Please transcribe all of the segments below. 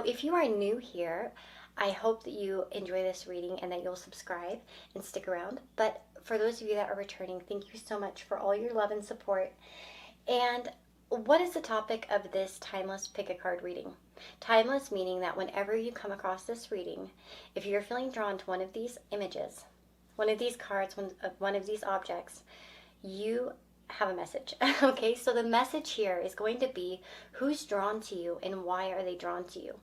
if you are new here, I hope that you enjoy this reading and that you'll subscribe and stick around. But for those of you that are returning, thank you so much for all your love and support. And what is the topic of this timeless pick a card reading? Timeless meaning that whenever you come across this reading, if you're feeling drawn to one of these images, one of these cards, one of these objects, you have a message. Okay, so the message here is going to be who's drawn to you and why are they drawn to you.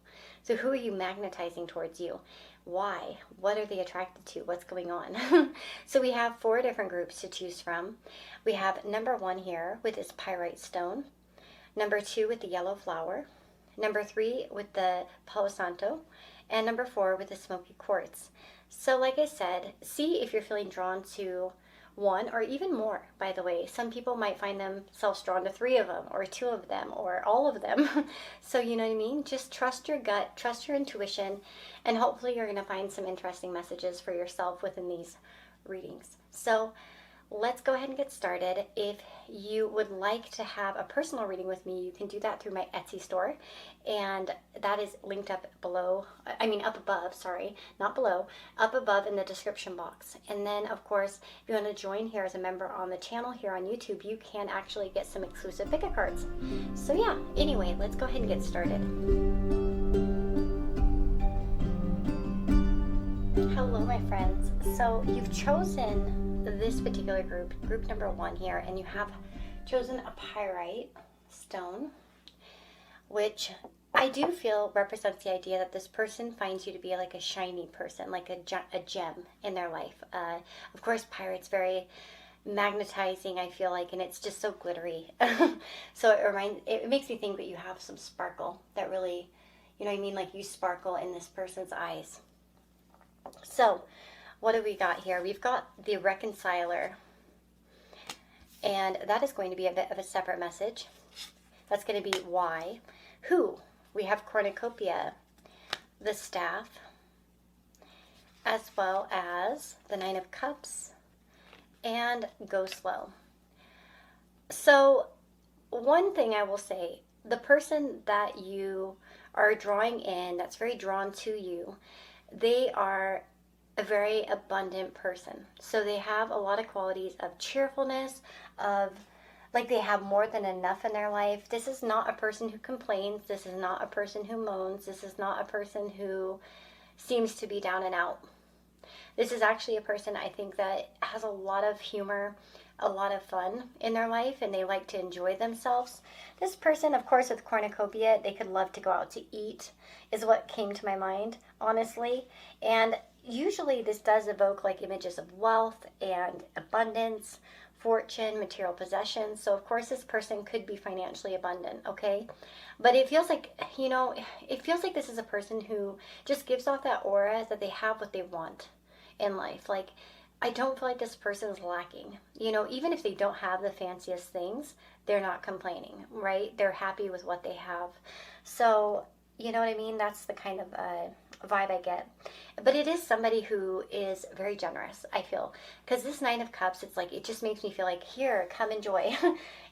So who are you magnetizing towards you? Why? What are they attracted to? What's going on? So we have 4 different groups to choose from. We have number 1 here with this pyrite stone, number 2 with the yellow flower, number 3 with the Palo Santo, and number 4 with the smoky quartz. So like I said, see if you're feeling drawn to one or even more, by the way. Some people might find themselves drawn to 3 of them or 2 of them or all of them. So you know what I mean? Just trust your gut, trust your intuition, and hopefully you're going to find some interesting messages for yourself within these readings. So let's go ahead and get started. If you would like to have a personal reading with me, you can do that through my Etsy store, and that is linked up below, up above, sorry, not below, up above in the description box. And then of course, if you want to join here as a member on the channel here on YouTube, you can actually get some exclusive pick a cards. So yeah, anyway, let's go ahead and get started. Hello my friends. So you've chosen this particular group number 1 here, and you have chosen a pyrite stone, which I do feel represents the idea that this person finds you to be like a shiny person, like a gem in their life. Of course, pyrite's very magnetizing, I feel like, and it's just so glittery. So it makes me think that you have some sparkle that really, you know what I mean, like you sparkle in this person's eyes. So what do we got here? We've got the reconciler, and that is going to be a bit of a separate message. That's going to be why. Who? We have cornucopia, the staff, as well as the 9 of cups, and go slow. So one thing I will say, the person that you are drawing in, that's very drawn to you, they are a very abundant person. So they have a lot of qualities of cheerfulness, of like they have more than enough in their life. This is not a person who complains. This is not a person who moans. This is not a person who seems to be down and out. This is actually a person, I think, that has a lot of humor, a lot of fun in their life, and they like to enjoy themselves. This person, of course, with cornucopia, they could love to go out to eat, is what came to my mind, honestly. And usually this does evoke like images of wealth and abundance, fortune, material possessions. So of course this person could be financially abundant, okay? But it feels like, it feels like this is a person who just gives off that aura that they have what they want in life. Like, I don't feel like this person is lacking. Even if they don't have the fanciest things, they're not complaining, right? They're happy with what they have. So, you know what I mean? That's the kind of vibe I get. But it is somebody who is very generous, I feel. Because this 9 of cups, it's like, it just makes me feel like, here, come enjoy.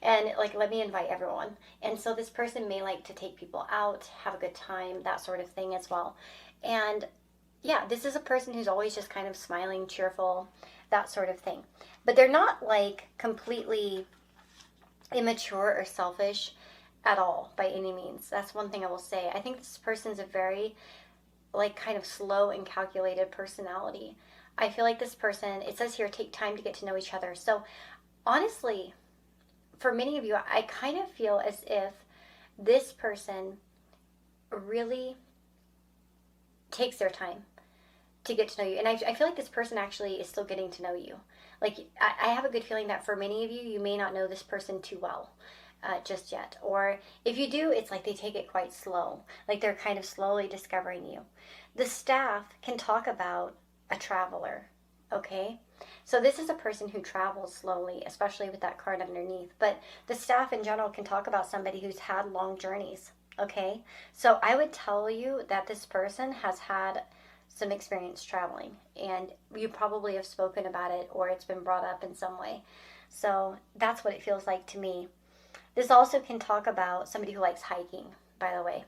And like, let me invite everyone. And so this person may like to take people out, have a good time, that sort of thing as well. And yeah, this is a person who's always just kind of smiling, cheerful, that sort of thing. But they're not like completely immature or selfish at all by any means. That's one thing I will say. I think this person's a very like kind of slow and calculated personality. I feel like this person, it says here, take time to get to know each other. So honestly, for many of you, I kind of feel as if this person really takes their time to get to know you. And I feel like this person actually is still getting to know you. Like, I have a good feeling that for many of you, you may not know this person too well just yet. Or if you do, it's like they take it quite slow. Like they're kind of slowly discovering you. The staff can talk about a traveler, okay? So this is a person who travels slowly, especially with that card underneath. But the staff in general can talk about somebody who's had long journeys, okay? So I would tell you that this person has had some experience traveling, and you probably have spoken about it or it's been brought up in some way. So that's what it feels like to me. This also can talk about somebody who likes hiking, by the way,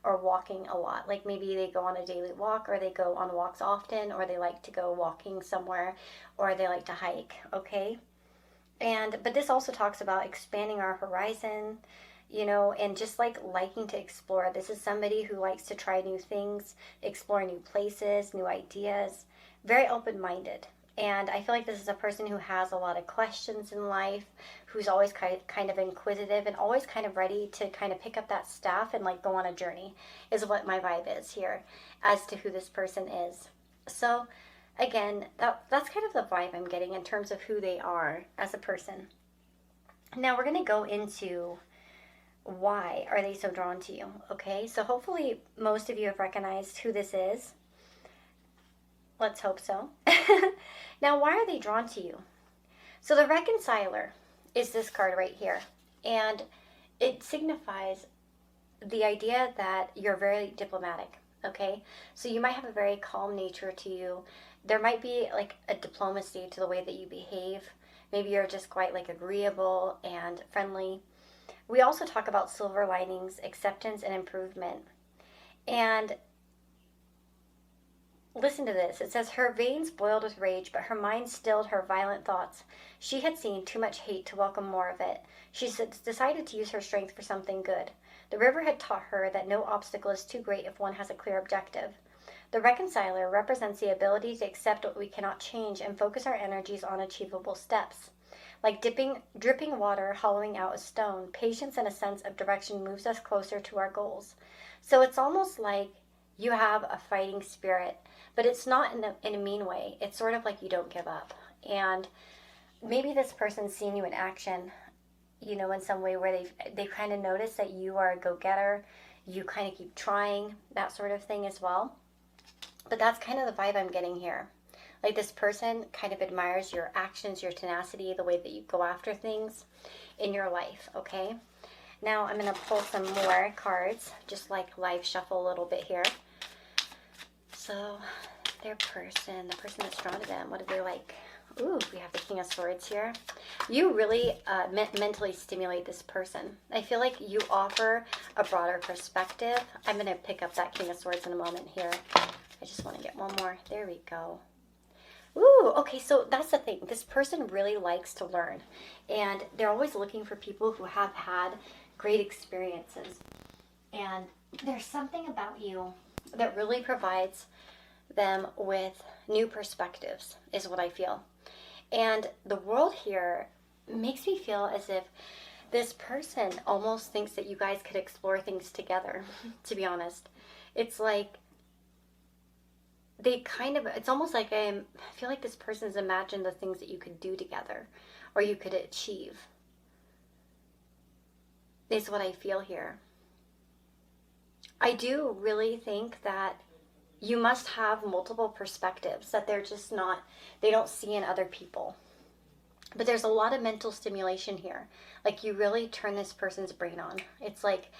or walking a lot. Like maybe they go on a daily walk, or they go on walks often, or they like to go walking somewhere, or they like to hike, okay? But this also talks about expanding our horizon, and just like liking to explore. This is somebody who likes to try new things, explore new places, new ideas, very open-minded. And I feel like this is a person who has a lot of questions in life, who's always kind of inquisitive and always kind of ready to kind of pick up that staff and like go on a journey, is what my vibe is here as to who this person is. So again, that's kind of the vibe I'm getting in terms of who they are as a person. Now we're going to go into why are they so drawn to you, okay? So hopefully most of you have recognized who this is. Let's hope so. Now, why are they drawn to you? So the reconciler is this card right here. And it signifies the idea that you're very diplomatic, okay? So you might have a very calm nature to you. There might be like a diplomacy to the way that you behave. Maybe you're just quite like agreeable and friendly. We also talk about silver linings, acceptance, and improvement. And listen to this. It says, her veins boiled with rage, but her mind stilled her violent thoughts. She had seen too much hate to welcome more of it. She decided to use her strength for something good. The river had taught her that no obstacle is too great if one has a clear objective. The reconciler represents the ability to accept what we cannot change and focus our energies on achievable steps. Like dripping water hollowing out a stone, patience and a sense of direction moves us closer to our goals. So it's almost like you have a fighting spirit, but it's not in a mean way. It's sort of like you don't give up. And maybe this person's seen you in action, in some way where they kind of notice that you are a go-getter. You kind of keep trying, that sort of thing as well. But that's kind of the vibe I'm getting here. Like this person kind of admires your actions, your tenacity, the way that you go after things in your life, okay? Now I'm going to pull some more cards, just like live shuffle a little bit here. So the person that's drawn to them, what do they like? Ooh, we have the King of Swords here. You really mentally stimulate this person. I feel like you offer a broader perspective. I'm going to pick up that King of Swords in a moment here. I just want to get one more. There we go. Ooh, okay, so that's the thing. This person really likes to learn. And they're always looking for people who have had great experiences. And there's something about you that really provides them with new perspectives, is what I feel. And the world here makes me feel as if this person almost thinks that you guys could explore things together, to be honest. It's like it's almost like I feel like this person's imagined the things that you could do together or you could achieve. Is what I feel here. I do really think that you must have multiple perspectives that they don't see in other people. But there's a lot of mental stimulation here. Like you really turn this person's brain on. It's like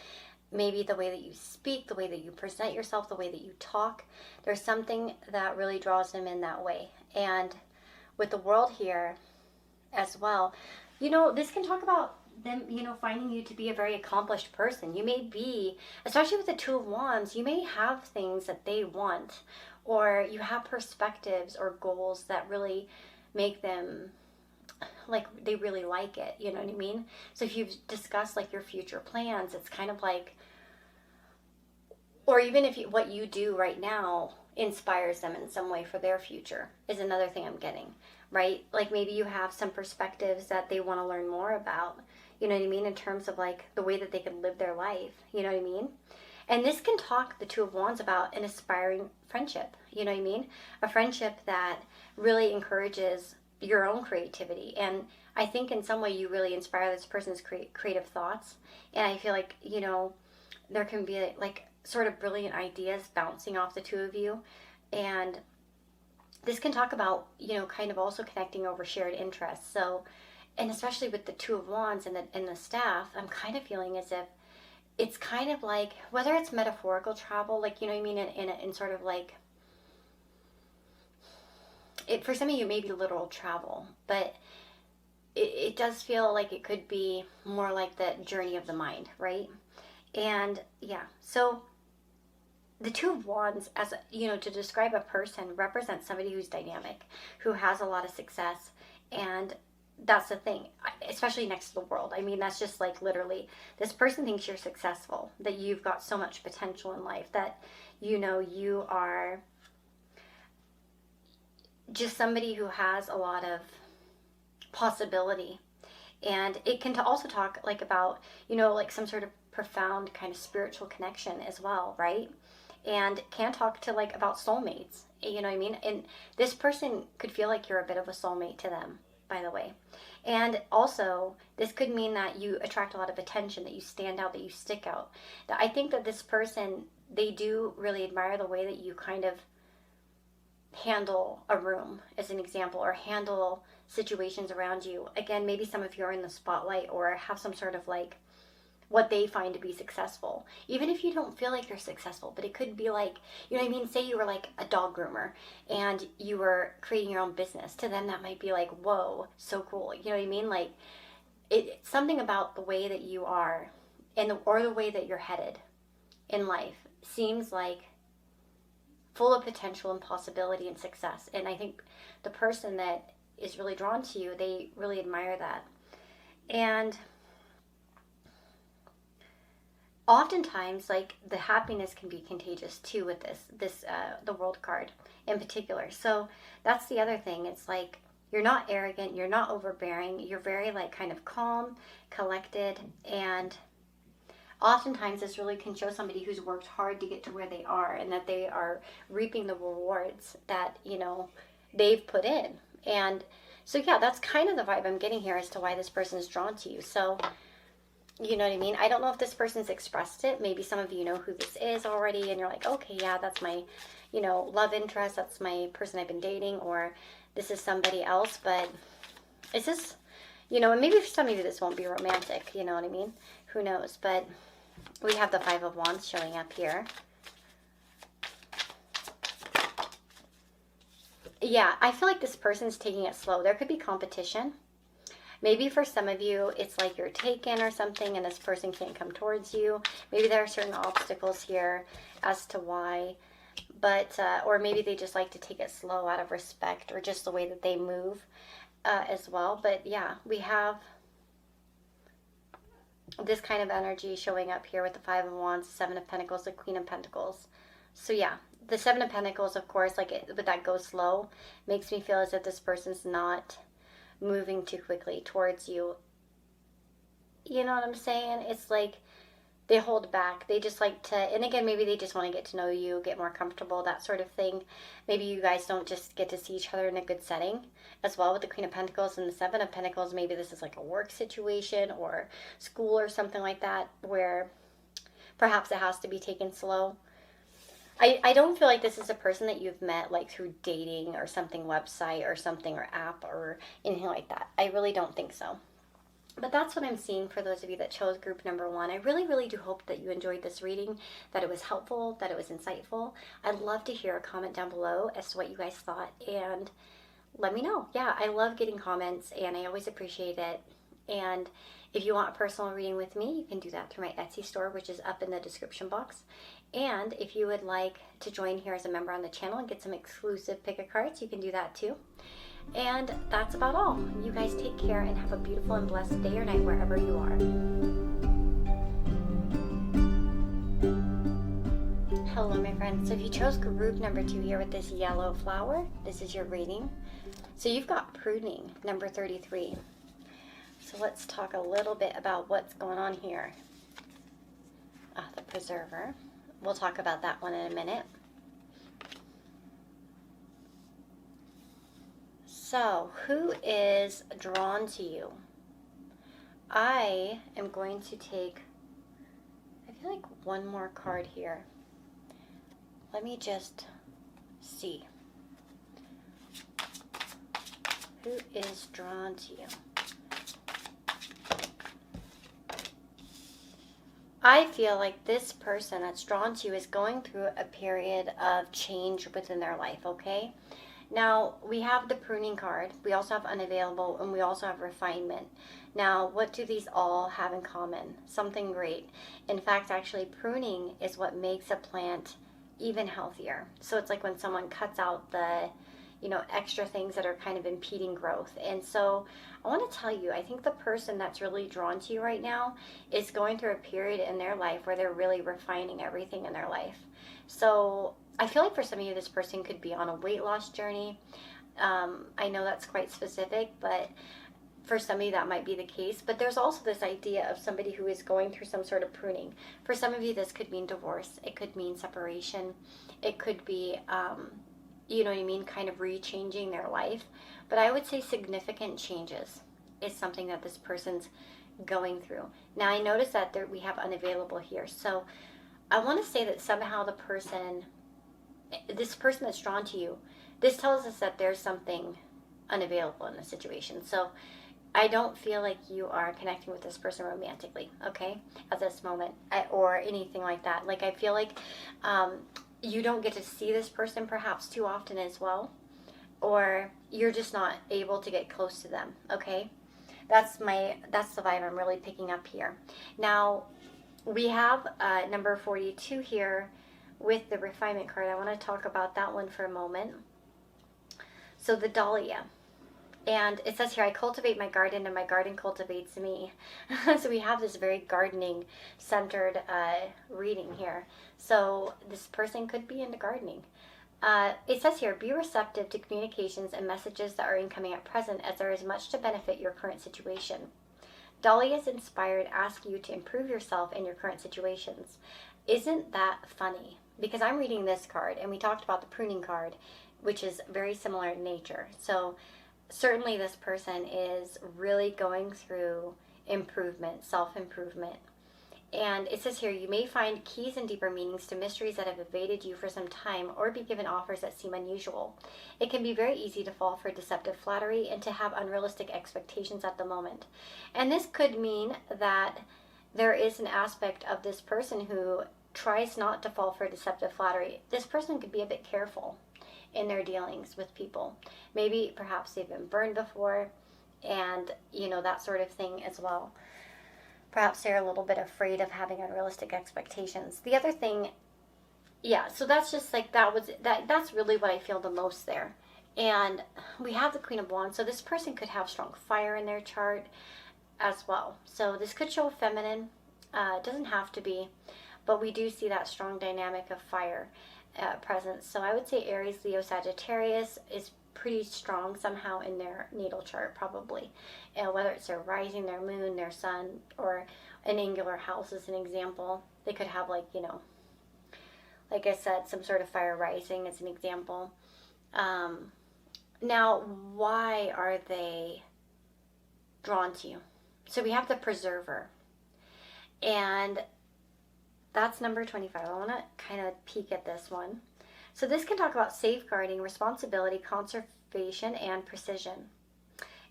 maybe the way that you speak, the way that you present yourself, the way that you talk. There's something that really draws them in that way. And with the world here as well, this can talk about them, finding you to be a very accomplished person. You may be, especially with the Two of Wands, you may have things that they want, or you have perspectives or goals that really make them like they really like it, you know what I mean? So if you've discussed like your future plans, it's kind of like, or even if what you do right now inspires them in some way for their future, is another thing I'm getting, right? Like maybe you have some perspectives that they want to learn more about, you know what I mean, in terms of like the way that they could live their life, you know what I mean? And this can talk, the Two of Wands, about an aspiring friendship, you know what I mean? A friendship that really encourages your own creativity. And I think in some way you really inspire this person's creative thoughts. And I feel like, there can be like sort of brilliant ideas bouncing off the two of you. And this can talk about, kind of also connecting over shared interests. So, and especially with the Two of Wands and the staff, I'm kind of feeling as if it's kind of like, whether it's metaphorical travel, like, you know what I mean, in sort of like, for some of you, maybe literal travel, but it does feel like it could be more like the journey of the mind, right? And yeah, so the Two of Wands, as you know, to describe a person, represents somebody who's dynamic, who has a lot of success. And that's the thing, especially next to the world. I mean, that's just like literally, this person thinks you're successful, that you've got so much potential in life, that, you know, you are just somebody who has a lot of possibility. And it can also talk like about, you know, like some sort of profound kind of spiritual connection as well, right? And can talk to like about soulmates, you know what I mean? And this person could feel like you're a bit of a soulmate to them, by the way. And also, this could mean that you attract a lot of attention, that you stand out, that you stick out. That I think that this person, they do really admire the way that you kind of handle a room, as an example, or handle situations around you. Again, maybe some of you are in the spotlight or have some sort of like what they find to be successful. Even if you don't feel like you're successful, but it could be like, you know what I mean? Say you were like a dog groomer and you were creating your own business. To them, that might be like, whoa, so cool. You know what I mean? Like, it's something about the way that you are or the way that you're headed in life seems like full of potential and possibility and success. And I think the person that is really drawn to you, they really admire that. And oftentimes, like, the happiness can be contagious too with the World card in particular. So that's the other thing. It's like, you're not arrogant, you're not overbearing, you're very like kind of calm, collected, and oftentimes this really can show somebody who's worked hard to get to where they are, and that they are reaping the rewards that, you know, they've put in. And so yeah, that's kind of the vibe I'm getting here as to why this person is drawn to you. So, you know what I mean? I don't know if this person's expressed it. Maybe some of you know who this is already, and you're like, okay, yeah, that's my, you know, love interest. That's my person I've been dating, or this is somebody else. But it's just, you know, and maybe for some of you this won't be romantic. You know what I mean? Who knows? But we have the Five of Wands showing up here. Yeah, I feel like this person's taking it slow. There could be competition. Maybe for some of you, it's like you're taken or something and this person can't come towards you. Maybe there are certain obstacles here as to why. But, or maybe they just like to take it slow out of respect, or just the way that they move as well. But yeah, we have this kind of energy showing up here with the Five of Wands, Seven of Pentacles, the Queen of Pentacles. So yeah, the Seven of Pentacles, of course, like with that go slow, makes me feel as if this person's not moving too quickly towards you. You know what I'm saying? It's like they hold back. They just like to, and again, maybe they just want to get to know you, get more comfortable, that sort of thing. Maybe you guys don't just get to see each other in a good setting as well with the Queen of Pentacles and the Seven of Pentacles. Maybe this is like a work situation or school or something like that, where perhaps it has to be taken slow. I don't feel like this is a person that you've met like through dating or something, website or something, or app or anything like that. I really don't think so. But that's what I'm seeing for those of you that chose group number 1. I really, really do hope that you enjoyed this reading, that it was helpful, that it was insightful. I'd love to hear a comment down below as to what you guys thought, and let me know. Yeah, I love getting comments, and I always appreciate it. And if you want a personal reading with me, you can do that through my Etsy store, which is up in the description box. And if you would like to join here as a member on the channel and get some exclusive pick-a-cards, you can do that too. And that's about all. You guys take care and have a beautiful and blessed day or night wherever you are. Hello, my friends. So if you chose group number 2 here with this yellow flower, this is your reading. So you've got pruning, number 33. So let's talk a little bit about what's going on here. The preserver. We'll talk about that one in a minute. So, who is drawn to you? I am going to take, I feel like one more card here. Let me just see. Who is drawn to you? I feel like this person that's drawn to you is going through a period of change within their life, okay? Now, we have the pruning card, we also have unavailable, and we also have refinement. Now, what do these all have in common? Something great. In fact, actually, pruning is what makes a plant even healthier. So it's like when someone cuts out the, extra things that are kind of impeding growth. And so I want to tell you, I think the person that's really drawn to you right now is going through a period in their life where they're really refining everything in their life. So I feel like for some of you, this person could be on a weight loss journey. I know that's quite specific, but for some of you that might be the case. But there's also this idea of somebody who is going through some sort of pruning. For some of you, this could mean divorce. It could mean separation. It could be, you know what I mean, kind of re-changing their life. But I would say significant changes is something that this person's going through. Now, I notice that we have unavailable here. So I want to say that somehow this person that's drawn to you, this tells us that there's something unavailable in the situation. So I don't feel like you are connecting with this person romantically, okay, at this moment, or anything like that. Like, I feel like you don't get to see this person perhaps too often as well, or you're just not able to get close to them, okay? That's the vibe I'm really picking up here. Now, we have number 42 here with the refinement card. I want to talk about that one for a moment. So the Dahlia. And it says here, I cultivate my garden and my garden cultivates me. So we have this very gardening centered reading here. So this person could be into gardening. It says here, be receptive to communications and messages that are incoming at present, as there is much to benefit your current situation. Dahlia's inspired ask you to improve yourself in your current situations. Isn't that funny? Because I'm reading this card, and we talked about the pruning card, which is very similar in nature. So certainly this person is really going through improvement, self-improvement. And it says here, you may find keys and deeper meanings to mysteries that have evaded you for some time, or be given offers that seem unusual. It can be very easy to fall for deceptive flattery and to have unrealistic expectations at the moment. And this could mean that there is an aspect of this person who tries not to fall for deceptive flattery. This person could be a bit careful in their dealings with people. Maybe perhaps they've been burned before, and that sort of thing as well. Perhaps they're a little bit afraid of having unrealistic expectations. The other thing, so that's just like that's really what I feel the most there. And we have the Queen of Wands, so this person could have strong fire in their chart as well. So this could show feminine, it doesn't have to be, but we do see that strong dynamic of fire presence. So I would say Aries, Leo, Sagittarius is pretty strong somehow in their natal chart, probably. Whether it's their rising, their moon, their sun, or an angular house as an example. They could have like I said, some sort of fire rising as an example. Now, why are they drawn to you? So we have the Preserver. And that's number 25. I want to kind of peek at this one. So this can talk about safeguarding, responsibility, conservation, and precision.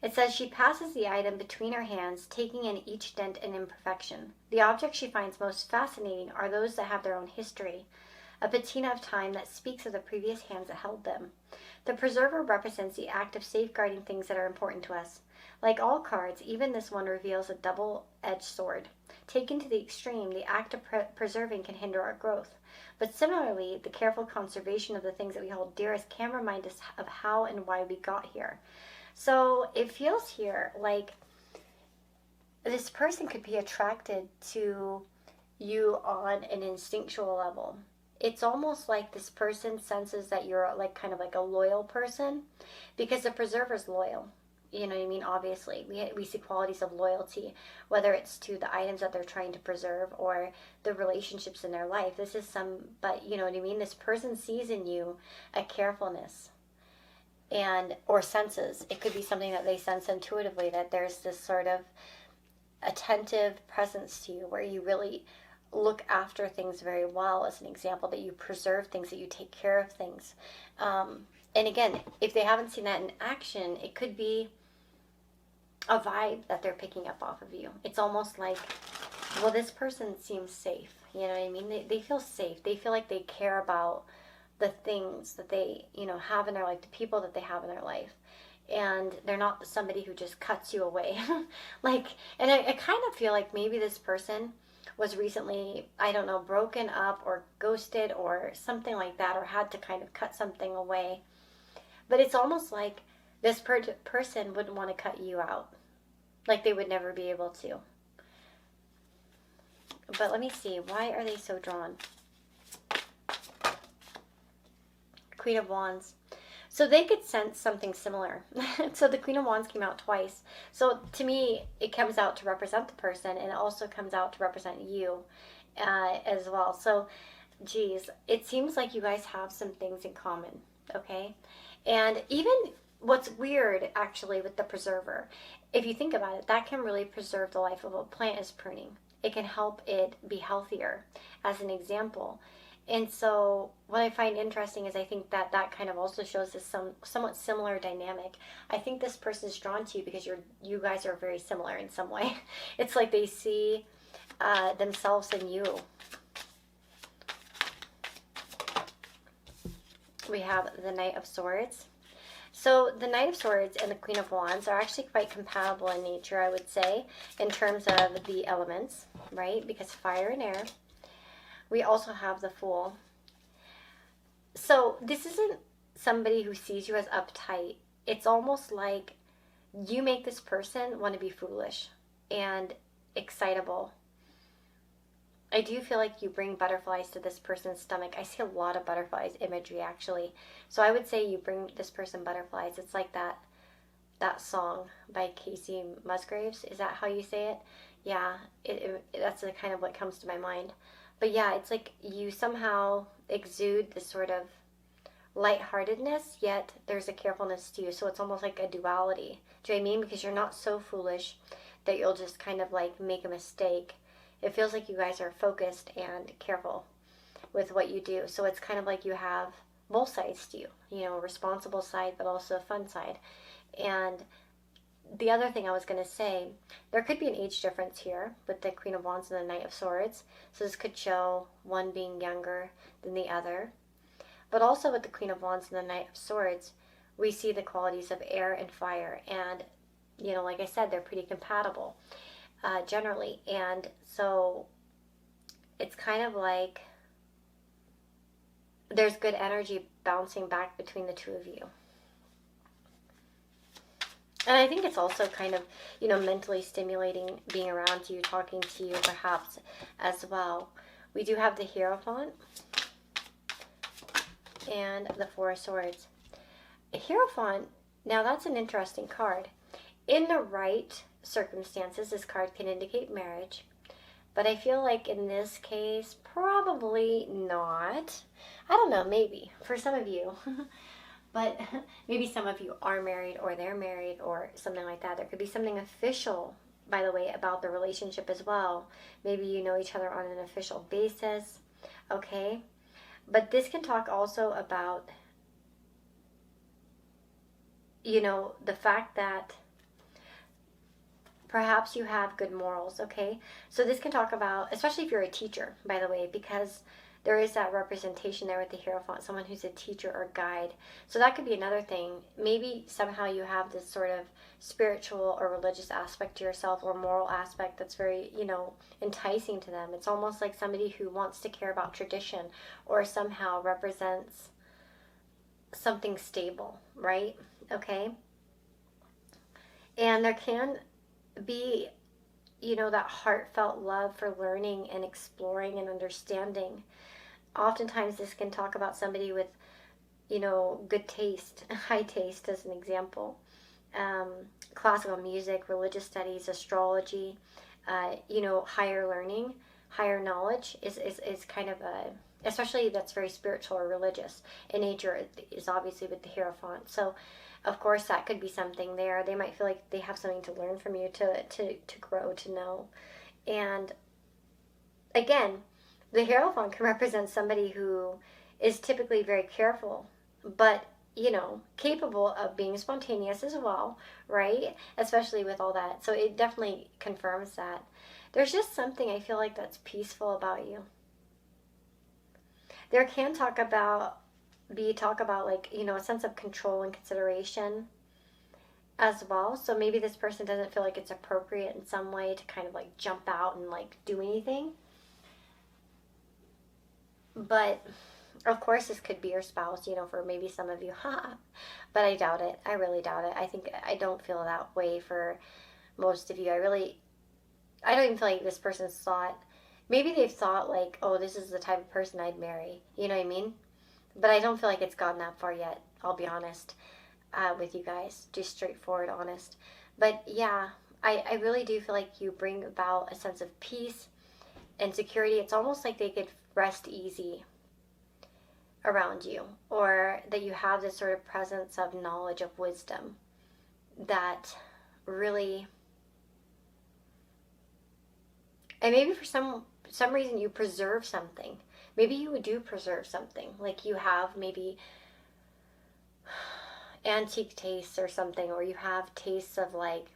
It says she passes the item between her hands, taking in each dent and imperfection. The objects she finds most fascinating are those that have their own history, a patina of time that speaks of the previous hands that held them. The Preserver represents the act of safeguarding things that are important to us. Like all cards, even this one reveals a double-edged sword. Taken to the extreme, the act of preserving can hinder our growth. But similarly, the careful conservation of the things that we hold dearest can remind us of how and why we got here. So it feels here like this person could be attracted to you on an instinctual level. It's almost like this person senses that you're like kind of like a loyal person, because the Preserver's loyal. You know what I mean? Obviously, we see qualities of loyalty, whether it's to the items that they're trying to preserve or the relationships in their life. But you know what I mean? This person sees in you a carefulness or senses. It could be something that they sense intuitively, that there's this sort of attentive presence to you where you really look after things very well, as an example, that you preserve things, that you take care of things. And again, if they haven't seen that in action, it could be a vibe that they're picking up off of you. It's almost like, well, this person seems safe. You know what I mean? They feel safe. They feel like they care about the things that they, have in their life, the people that they have in their life. And they're not somebody who just cuts you away. And I kind of feel like maybe this person was recently, I don't know, broken up or ghosted or something like that, or had to kind of cut something away. But it's almost like this person wouldn't want to cut you out. Like they would never be able to. But let me see. Why are they so drawn? Queen of Wands. So they could sense something similar. So the Queen of Wands came out twice. So to me, it comes out to represent the person, and it also comes out to represent you as well. So, geez, it seems like you guys have some things in common, okay? And even what's weird, actually, with the preserver, if you think about it, that can really preserve the life of a plant is pruning. It can help it be healthier, as an example. And so what I find interesting is I think that that kind of also shows this somewhat similar dynamic. I think this person is drawn to you because you guys are very similar in some way. It's like they see themselves in you. We have the Knight of Swords. So the Knight of Swords and the Queen of Wands are actually quite compatible in nature, I would say, in terms of the elements, right? Because fire and air. We also have the Fool. So this isn't somebody who sees you as uptight. It's almost like you make this person want to be foolish and excitable. I do feel like you bring butterflies to this person's stomach. I see a lot of butterflies imagery, actually. So I would say you bring this person butterflies. It's like that song by Casey Musgraves. Is that how you say it? Yeah, that's the kind of what comes to my mind. But yeah, it's like you somehow exude this sort of lightheartedness, yet there's a carefulness to you. So it's almost like a duality. Do you know what I mean? Because you're not so foolish that you'll just kind of like make a mistake. It feels like you guys are focused and careful with what you do. So it's kind of like you have both sides to you. You know, a responsible side, but also a fun side. And the other thing I was going to say, there could be an age difference here with the Queen of Wands and the Knight of Swords. So this could show one being younger than the other. But also with the Queen of Wands and the Knight of Swords, we see the qualities of air and fire. And, you know, like I said, they're pretty compatible generally. And so it's kind of like there's good energy bouncing back between the two of you. And I think it's also kind of, you know, mentally stimulating being around you, talking to you perhaps as well. We do have the Hierophant and the Four of Swords. A Hierophant, now that's an interesting card. In the right circumstances, this card can indicate marriage. But I feel like in this case, probably not. I don't know, maybe. For some of you. But maybe some of you are married or they're married or something like that. There could be something official, by the way, about the relationship as well. Maybe you know each other on an official basis. Okay? But this can talk also about, you know, the fact that perhaps you have good morals, okay? So this can talk about, especially if you're a teacher, by the way, because there is that representation there with the Hierophant, someone who's a teacher or guide. So that could be another thing. Maybe somehow you have this sort of spiritual or religious aspect to yourself or moral aspect that's very, you know, enticing to them. It's almost like somebody who wants to care about tradition or somehow represents something stable, right? Okay? And there can be, you know, that heartfelt love for learning and exploring and understanding. Oftentimes this can talk about somebody with, you know, good taste, high taste as an example. Classical music, religious studies, astrology, you know, higher learning, higher knowledge is kind of a, especially that's very spiritual or religious in nature, is obviously with the Hierophant. So of course that could be something there. They might feel like they have something to learn from you, to grow, to know. And again, the Hierophant can represent somebody who is typically very careful, but, you know, capable of being spontaneous as well, right? Especially with all that. So it definitely confirms that. There's just something I feel like that's peaceful about you. There can talk about like, you know, a sense of control and consideration. as well. So maybe this person doesn't feel like it's appropriate in some way to kind of like jump out and like do anything. But of course, this could be your spouse, you know, for maybe some of you, but I doubt it. I really doubt it. I don't feel that way for most of you. I don't even feel like this person's thought, maybe they've thought like, oh, this is the type of person I'd marry. You know what I mean? But I don't feel like it's gotten that far yet. I'll be honest with you guys, just straightforward, honest. But yeah, I really do feel like you bring about a sense of peace and security. It's almost like they could rest easy around you, or that you have this sort of presence of knowledge, of wisdom that really, and maybe for some reason you preserve something. Maybe you do preserve something, like you have maybe antique tastes or something, or you have tastes of like,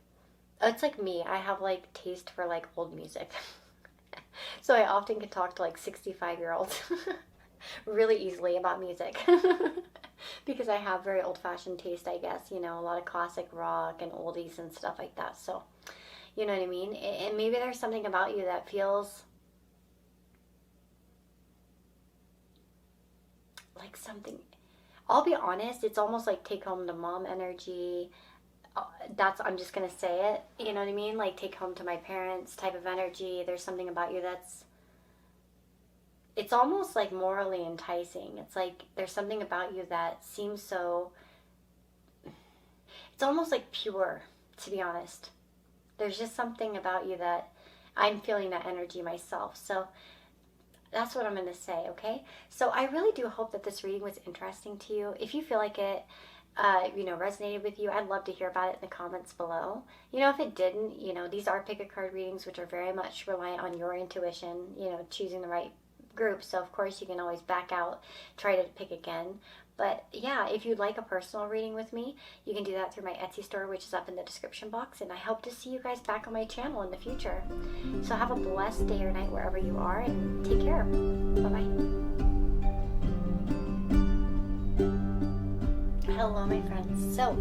it's like me, I have like taste for like old music. So I often can talk to like 65-year-olds really easily about music. Because I have very old-fashioned taste, I guess, you know, a lot of classic rock and oldies and stuff like that. So, you know what I mean? And maybe there's something about you that feels like something, I'll be honest, it's almost like take home to mom energy. I'm just gonna say it, you know what I mean? Like take home to my parents type of energy. There's something about you that's, it's almost like morally enticing. It's like there's something about you that seems so, it's almost like pure, to be honest. There's just something about you that I'm feeling that energy myself. So that's what I'm going to say, okay? So I really do hope that this reading was interesting to you. If you feel like it, you know, resonated with you, I'd love to hear about it in the comments below. You know, if it didn't, you know, these are pick a card readings, which are very much reliant on your intuition, you know, choosing the right group. So of course you can always back out, try to pick again. But yeah, if you'd like a personal reading with me, you can do that through my Etsy store, which is up in the description box. And I hope to see you guys back on my channel in the future. So have a blessed day or night wherever you are, and take care. Bye-bye. Hello, my friends. So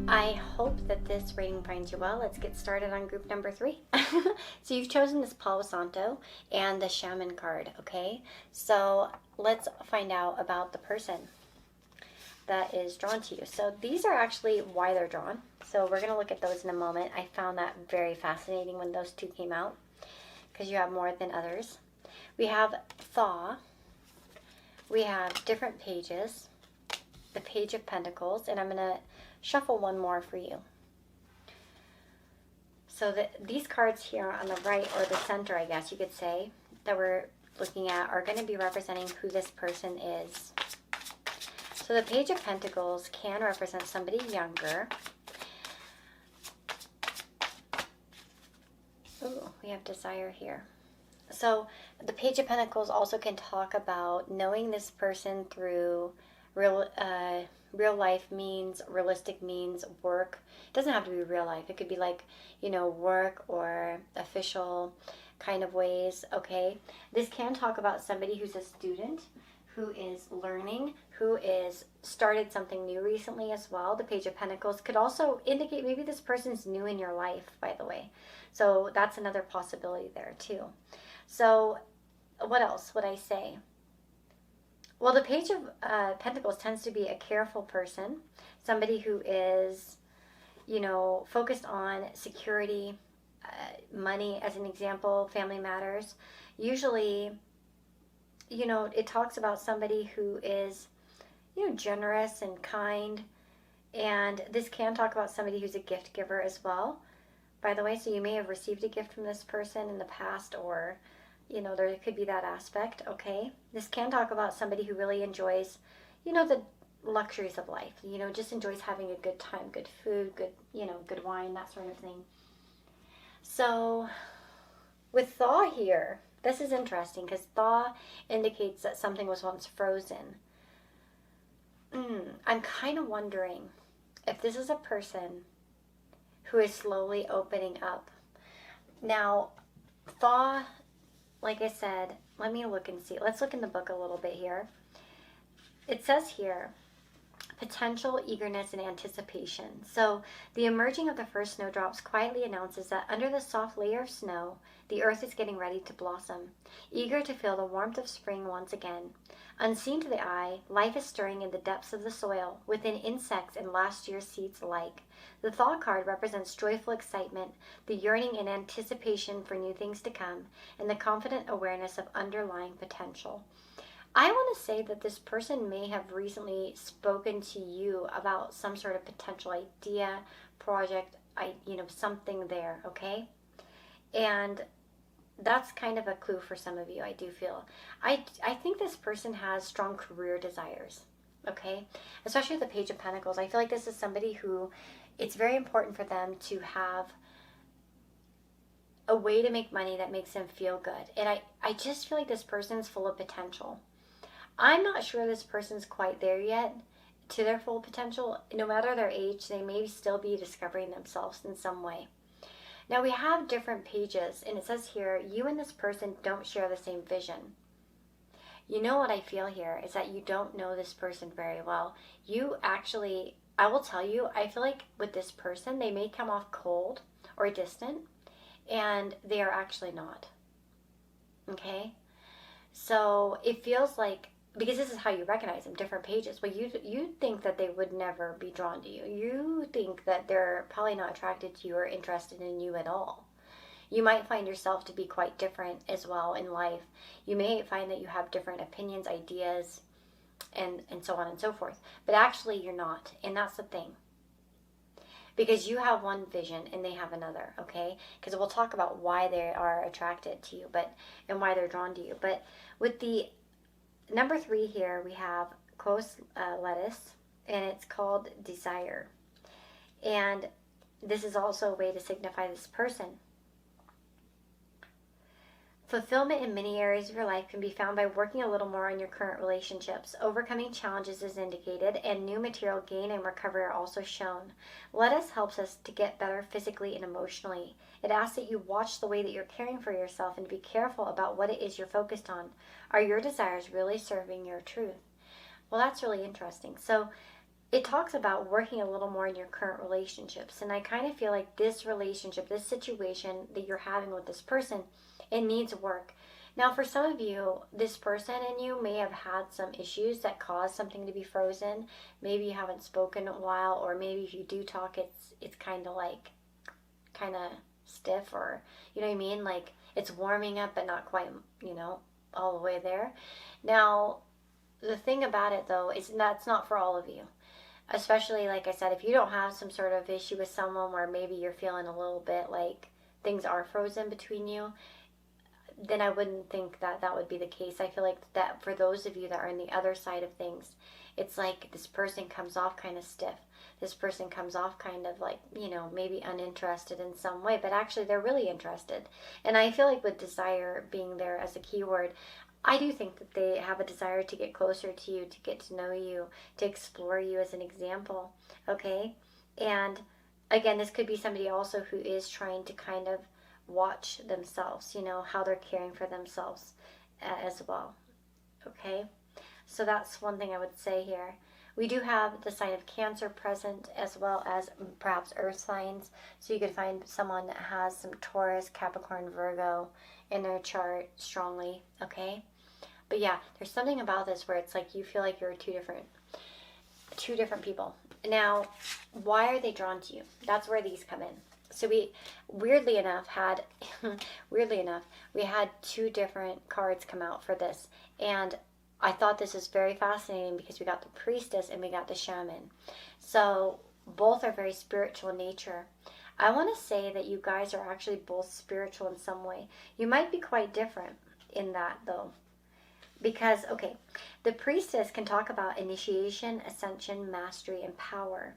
I hope that this reading finds you well. Let's get started on group number 3. So you've chosen this Palo Santo and the Shaman card, okay? So let's find out about the person that is drawn to you. So these are actually why they're drawn. So we're going to look at those in a moment. I found that very fascinating when those two came out, because you have more than others. We have Thaw. We have different pages. The Page of Pentacles, and I'm going to shuffle one more for you. So these cards here on the right, or the center, I guess you could say, that we're looking at are going to be representing who this person is. So the Page of Pentacles can represent somebody younger. Ooh, we have Desire here. So the Page of Pentacles also can talk about knowing this person through real life means, realistic means, work. It doesn't have to be real life. It could be like, you know, work or official kind of ways, okay? This can talk about somebody who's a student, who is learning, who is started something new recently as well. The Page of Pentacles could also indicate maybe this person's new in your life, by the way. So that's another possibility there too. So what else would I say? Well, the Page of Pentacles tends to be a careful person, somebody who is, you know, focused on security, money as an example, family matters. Usually, you know, it talks about somebody who is, you know, generous and kind. And this can talk about somebody who's a gift giver as well, by the way. So you may have received a gift from this person in the past, or you know, there could be that aspect, okay? This can talk about somebody who really enjoys, you know, the luxuries of life. You know, just enjoys having a good time, good food, good, you know, good wine, that sort of thing. So with Thaw here, this is interesting because Thaw indicates that something was once frozen. I'm kind of wondering if this is a person who is slowly opening up. Now, Thaw, like I said, let me look and see. Let's look in the book a little bit here. It says here, potential, eagerness, and anticipation. So the emerging of the first snowdrops quietly announces that under the soft layer of snow, the earth is getting ready to blossom, eager to feel the warmth of spring once again. Unseen to the eye, life is stirring in the depths of the soil, within insects and last year's seeds alike. The thaw card represents joyful excitement, the yearning and anticipation for new things to come, and the confident awareness of underlying potential. I want to say that this person may have recently spoken to you about some sort of potential idea, project, something there, okay? And that's kind of a clue for some of you, I do feel. I think this person has strong career desires, okay? Especially the Page of Pentacles. I feel like this is somebody who it's very important for them to have a way to make money that makes them feel good. And I just feel like this person's full of potential. I'm not sure this person's quite there yet to their full potential. No matter their age, they may still be discovering themselves in some way. Now we have different pages, and it says here, you and this person don't share the same vision. You know what I feel here is that you don't know this person very well. You actually, I will tell you, I feel like with this person, they may come off cold or distant, and they are actually not. Okay? So it feels like, because this is how you recognize them, different pages. Well, you think that they would never be drawn to you. You think that they're probably not attracted to you or interested in you at all. You might find yourself to be quite different as well in life. You may find that you have different opinions, ideas, and so on and so forth. But actually you're not, and that's the thing. Because you have one vision and they have another, okay? Because we'll talk about why they are attracted to you, and why they're drawn to you. But with the number 3 here, we have close lettuce, and it's called desire. And this is also a way to signify this person. Fulfillment in many areas of your life can be found by working a little more on your current relationships. Overcoming challenges is indicated, and new material gain and recovery are also shown. Lettuce helps us to get better physically and emotionally. It asks that you watch the way that you're caring for yourself and be careful about what it is you're focused on. Are your desires really serving your truth? Well, that's really interesting. So it talks about working a little more in your current relationships. And I kind of feel like this relationship, this situation that you're having with this person, it needs work. Now, for some of you, this person and you may have had some issues that caused something to be frozen. Maybe you haven't spoken in a while, or maybe if you do talk, it's kind of stiff, or you know what I mean? Like it's warming up, but not quite, all the way there. Now, the thing about it though is that's not for all of you. Especially, like I said, if you don't have some sort of issue with someone where maybe you're feeling a little bit like things are frozen between you, then I wouldn't think that that would be the case. I feel like that for those of you that are on the other side of things, it's like this person comes off kind of stiff. This person comes off kind of like, maybe uninterested in some way, but actually they're really interested. And I feel like with desire being there as a keyword, I do think that they have a desire to get closer to you, to get to know you, to explore you as an example, okay? And again, this could be somebody also who is trying to kind of watch themselves, how they're caring for themselves as well, okay? So that's one thing I would say here. We do have the sign of Cancer present, as well as perhaps earth signs. So you could find someone that has some Taurus, Capricorn, Virgo in their chart strongly, okay? But yeah, there's something about this where it's like you feel like you're two different people. Now, why are they drawn to you? That's where these come in. So we, weirdly enough, we had 2 different cards come out for this. And I thought this was very fascinating because we got the Priestess and we got the Shaman. So both are very spiritual in nature. I want to say that you guys are actually both spiritual in some way. You might be quite different in that though. Because, okay, the Priestess can talk about initiation, ascension, mastery, and power.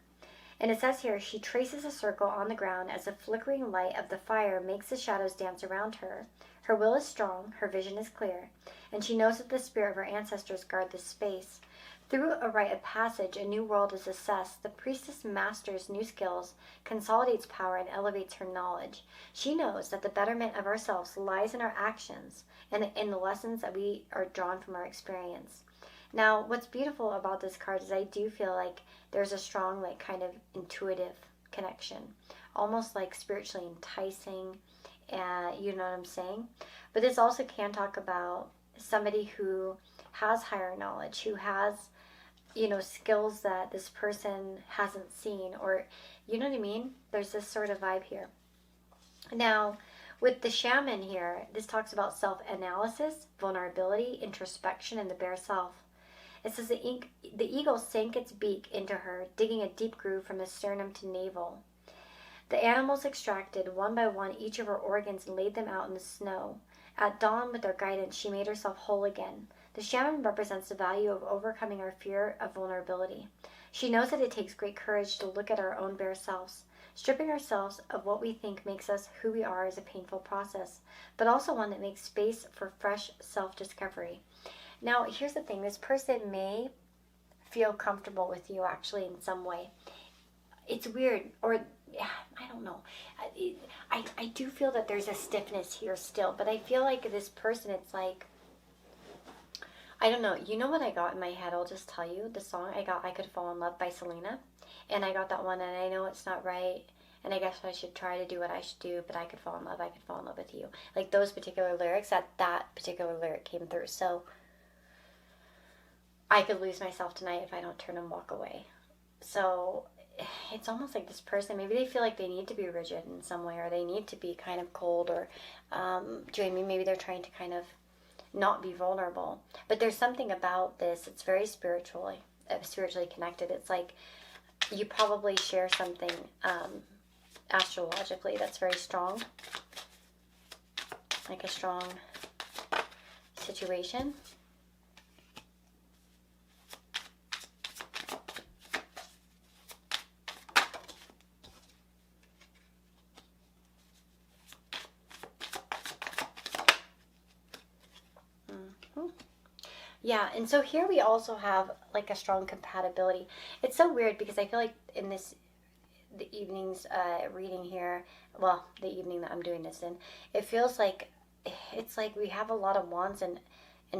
And it says here, she traces a circle on the ground as the flickering light of the fire makes the shadows dance around her. Her will is strong, her vision is clear, and she knows that the spirit of her ancestors guard this space. Through a rite of passage, a new world is assessed. The Priestess masters new skills, consolidates power, and elevates her knowledge. She knows that the betterment of ourselves lies in our actions and in the lessons that we are drawn from our experience. Now, what's beautiful about this card is I do feel like there's a strong, like, kind of intuitive connection, almost like spiritually enticing, you know what I'm saying? But this also can talk about somebody who has higher knowledge, who has, you know, skills that this person hasn't seen, or, you know what I mean? There's this sort of vibe here. Now, with the shaman here, this talks about self-analysis, vulnerability, introspection, and the bare self. It says the eagle sank its beak into her, digging a deep groove from the sternum to navel. The animals extracted, one by one, each of her organs and laid them out in the snow. At dawn, with their guidance, she made herself whole again. The shaman represents the value of overcoming our fear of vulnerability. She knows that it takes great courage to look at our own bare selves. Stripping ourselves of what we think makes us who we are is a painful process, but also one that makes space for fresh self-discovery. Now, here's the thing. This person may feel comfortable with you actually in some way. It's weird, or I don't know. I do feel that there's a stiffness here still, but I feel like this person, it's like, I don't know. You know what I got in my head? I'll just tell you. The song I got, I Could Fall in Love by Selena. And I got that one, and I know it's not right, and I guess I should try to do what I should do, but I could fall in love with you. Like those particular lyrics, that particular lyric came through. So I could lose myself tonight if I don't turn and walk away. So it's almost like this person, maybe they feel like they need to be rigid in some way, or they need to be kind of cold, or do you know what I mean? Maybe they're trying to kind of not be vulnerable. But there's something about this, it's very spiritually connected. It's like you probably share something astrologically that's very strong, like a strong situation. Yeah, and so here we also have like a strong compatibility. It's so weird because I feel like in the evening's reading here, well, the evening that I'm doing this in, it feels like it's like we have a lot of wands and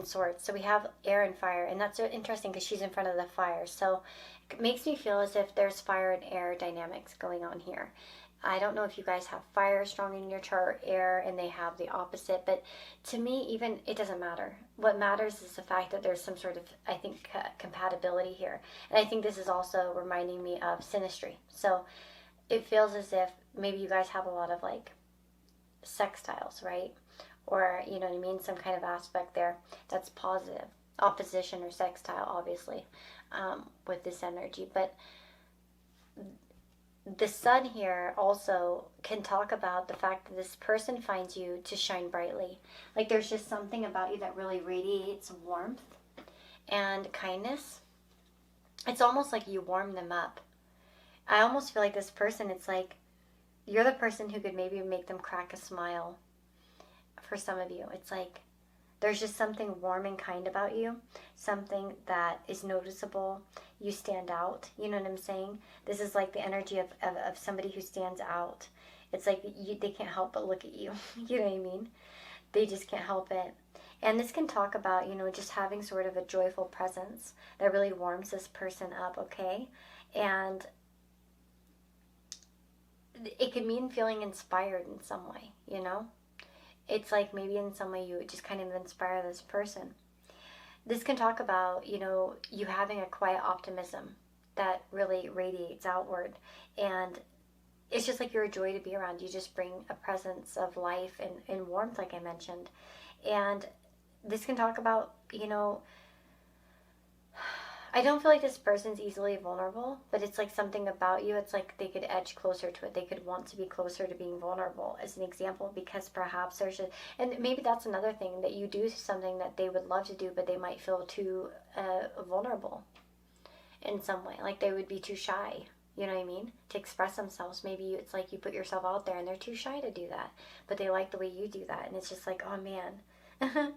swords. So we have air and fire, and that's so interesting because she's in front of the fire. So it makes me feel as if there's fire and air dynamics going on here. I don't know if you guys have fire strong in your chart, air, and they have the opposite, but to me, even, it doesn't matter. What matters is the fact that there's some sort of, I think, compatibility here. And I think this is also reminding me of synastry. So it feels as if maybe you guys have a lot of, like, sextiles, right? Or, you know what I mean, some kind of aspect there that's positive. Opposition or sextile, obviously, with this energy. But the sun here also can talk about the fact that this person finds you to shine brightly. Like there's just something about you that really radiates warmth and kindness. It's almost like you warm them up. I almost feel like this person, it's like you're the person who could maybe make them crack a smile. For some of you, it's like there's just something warm and kind about you, something that is noticeable. You stand out, you know what I'm saying? This is like the energy of somebody who stands out. It's like they can't help but look at you, you know what I mean? They just can't help it. And this can talk about, you know, just having sort of a joyful presence that really warms this person up, okay? And it could mean feeling inspired in some way, you know? It's like maybe in some way you just kind of inspire this person. This can talk about, you know, you having a quiet optimism that really radiates outward. And it's just like you're a joy to be around. You just bring a presence of life and warmth, like I mentioned. And this can talk about, you know, I don't feel like this person's easily vulnerable, but it's like something about you. It's like they could edge closer to it. They could want to be closer to being vulnerable, as an example, because perhaps there's a, and maybe that's another thing, that you do something that they would love to do, but they might feel too vulnerable in some way. Like they would be too shy, you know what I mean, to express themselves. Maybe it's like you put yourself out there and they're too shy to do that, but they like the way you do that. And it's just like, oh man.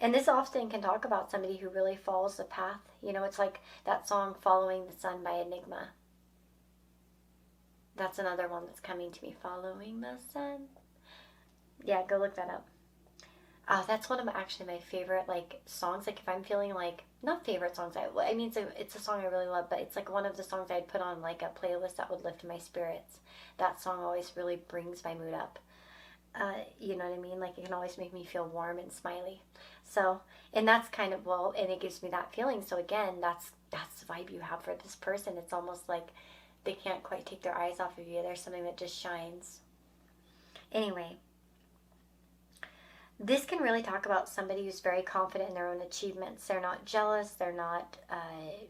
And this often can talk about somebody who really follows the path. You know, it's like that song, Following the Sun by Enigma. That's another one that's coming to me, Following the Sun. Yeah, go look that up. That's one of actually my favorite like songs. Like if I'm feeling like not favorite songs, I mean it's a song I really love, but it's like one of the songs I'd put on like a playlist that would lift my spirits. That song always really brings my mood up. You know what I mean? Like it can always make me feel warm and smiley. So, and that's kind of well, and it gives me that feeling. So again, that's the vibe you have for this person. It's almost like they can't quite take their eyes off of you. There's something that just shines. Anyway, this can really talk about somebody who's very confident in their own achievements. They're not jealous. They're not,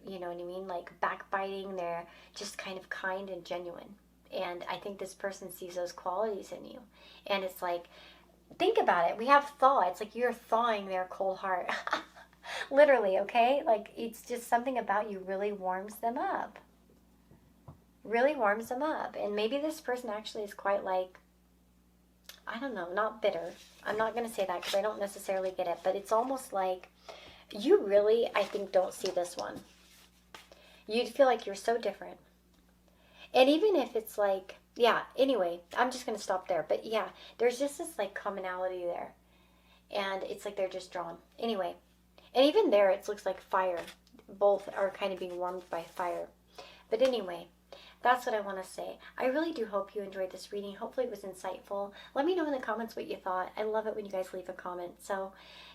you know what I mean, like backbiting. They're just kind of kind and genuine. And I think this person sees those qualities in you. And it's like, think about it. We have thaw. It's like you're thawing their cold heart. Literally, okay? Like it's just something about you really warms them up. Really warms them up. And maybe this person actually is quite like, I don't know, not bitter. I'm not going to say that because I don't necessarily get it. But it's almost like you really, I think, don't see this one. You'd feel like you're so different. And even if it's like, yeah, anyway, I'm just going to stop there. But yeah, there's just this like commonality there. And it's like they're just drawn. Anyway, and even there it looks like fire. Both are kind of being warmed by fire. But anyway, that's what I want to say. I really do hope you enjoyed this reading. Hopefully it was insightful. Let me know in the comments what you thought. I love it when you guys leave a comment. So,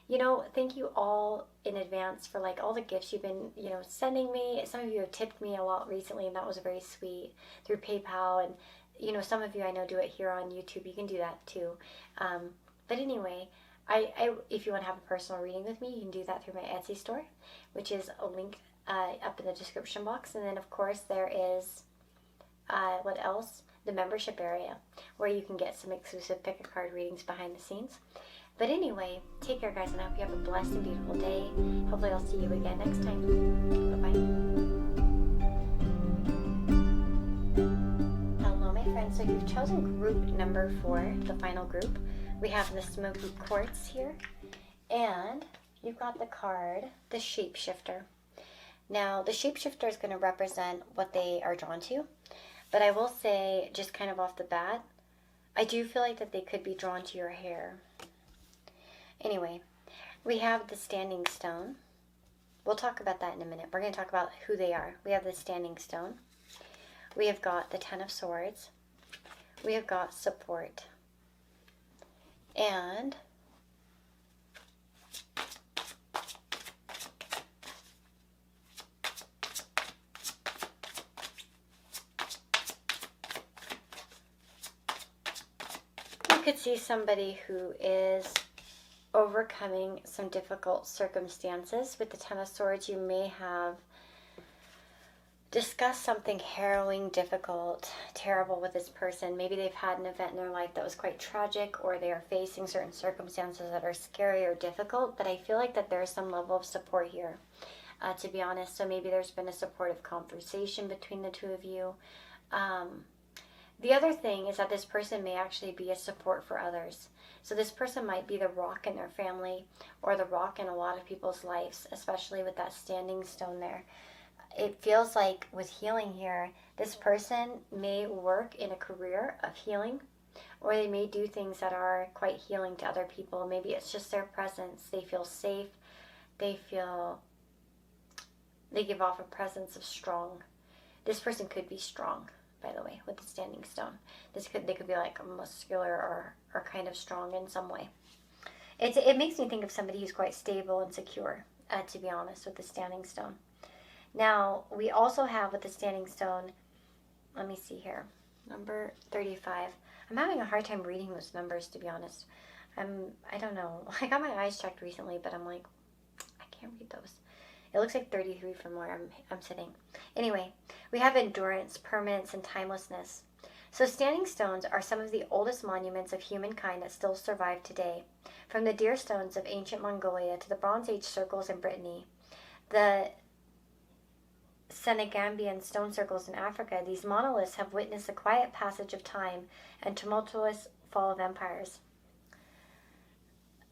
you know, thank you all in advance for like all the gifts you've been, you know, sending me. Some of you have tipped me a lot recently, and that was very sweet through PayPal. And, you know, some of you I know do it here on YouTube. You can do that too. But anyway, if you want to have a personal reading with me, you can do that through my Etsy store, which is a link up in the description box. And then, of course, there is... what else? The membership area where you can get some exclusive pick a card readings behind the scenes. But anyway, take care guys, and I hope you have a blessed and beautiful day. Hopefully I'll see you again next time. Bye-bye. Hello my friends, so you've chosen group number 4, the final group. We have the smoky quartz here, and you've got the card, the shapeshifter. Now the shapeshifter is going to represent what they are drawn to. But I will say, just kind of off the bat, I do feel like that they could be drawn to your hair. Anyway, we have the standing stone. We'll talk about that in a minute. We're going to talk about who they are. We have the standing stone. We have got the 10 of swords. We have got support. And could see somebody who is overcoming some difficult circumstances. With the 10 of swords, you may have discussed something harrowing, difficult, terrible with this person. Maybe they've had an event in their life that was quite tragic, or they are facing certain circumstances that are scary or difficult, but I feel like that there's some level of support here, to be honest. So maybe there's been a supportive conversation between the two of you. The other thing is that this person may actually be a support for others. So this person might be the rock in their family, or the rock in a lot of people's lives, especially with that standing stone there. It feels like with healing here, this person may work in a career of healing, or they may do things that are quite healing to other people. Maybe it's just their presence. They feel safe. They give off a presence of strong. This person could be strong, by the way, with the standing stone. They could be like muscular or kind of strong in some way. It makes me think of somebody who's quite stable and secure, to be honest, with the standing stone. Now, we also have with the standing stone, let me see here, number 35. I'm having a hard time reading those numbers, to be honest. I don't know. I got my eyes checked recently, but I'm like, I can't read those. It looks like 33 from where I'm sitting. Anyway, we have endurance, permanence, and timelessness. So standing stones are some of the oldest monuments of humankind that still survive today. From the deer stones of ancient Mongolia to the Bronze Age circles in Brittany, the Senegambian stone circles in Africa, these monoliths have witnessed the quiet passage of time and tumultuous fall of empires.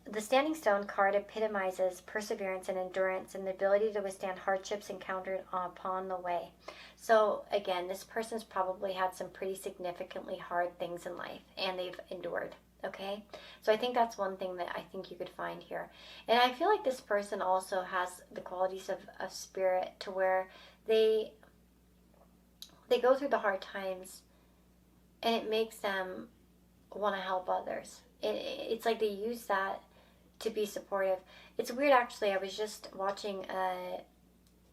The standing stone card epitomizes perseverance and endurance and the ability to withstand hardships encountered upon the way. So again, this person's probably had some pretty significantly hard things in life, and they've endured. Okay, so I think that's one thing that I think you could find here. And I feel like this person also has the qualities of spirit, to where they go through the hard times, and it makes them want to help others. It's like they use that to be supportive. It's weird, actually. I was just watching